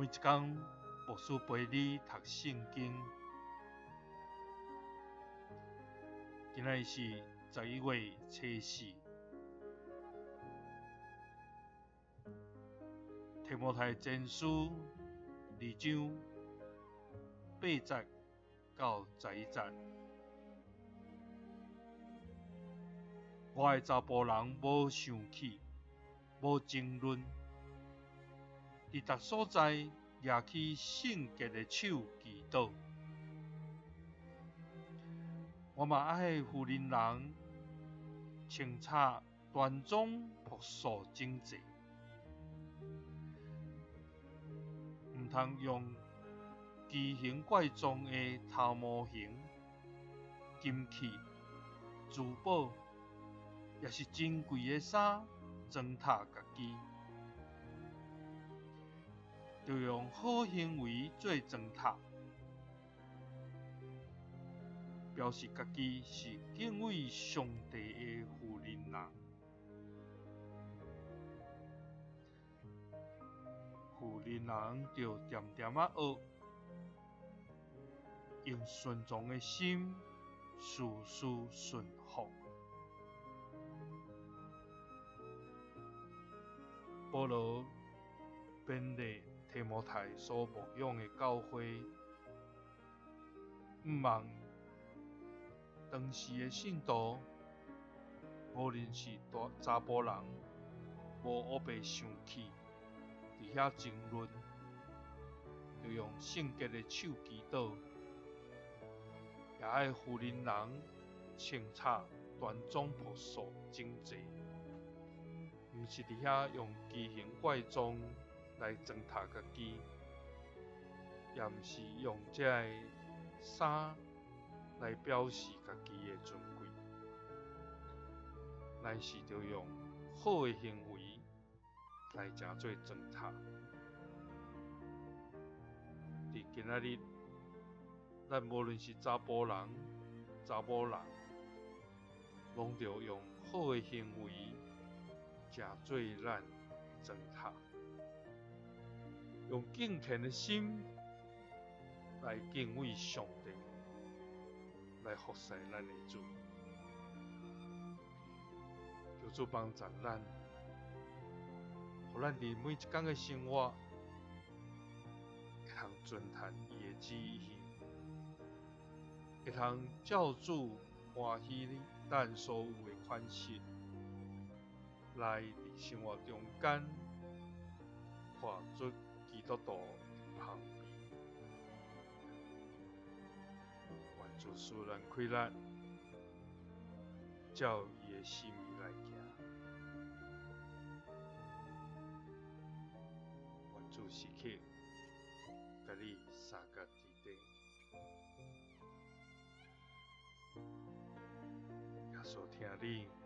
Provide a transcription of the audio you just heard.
每一天，牧师陪你读圣经。今仔是11月初4，提摩太前书2章8节到11节。我的查甫人无生气，无争论，伫逐所在举起圣洁的手祈祷。我嘛爱妇人人清楚、端庄、朴素、整齐，毋通用奇形怪状的头毛型、金器、珠宝，也是珍贵的衫糟蹋家己，就用好行为做糟蹋，表示家己是敬畏上帝的妇人人。妇人人就点点学，用顺从的心，事事顺服。保罗勉励提摩太所牧养的教会，毋望当时的信徒，无论是查甫人，无黑白生气，伫遐争论，就用圣洁的手祈祷，也爱妇人人清楚、端庄、朴素、整齐，毋是伫遐用奇形怪状来糟蹋家己，也毋是用这个衫来表示家己的尊贵，乃是着用好的行为来诚做糟蹋。伫今仔日，咱无论是查甫人、查某人，拢着用好的行为诚做咱的糟蹋，用敬虔的心来敬畏上帝，来服侍咱的主。求主帮助咱，互咱伫每一天的生活，会通遵行伊的旨意，会通照主欢喜咱所有的款式，来伫生活中间活出基督徒的香味。愿主使咱开力，照伊的心意来行。愿主时刻甲你三角伫地，耶稣听你。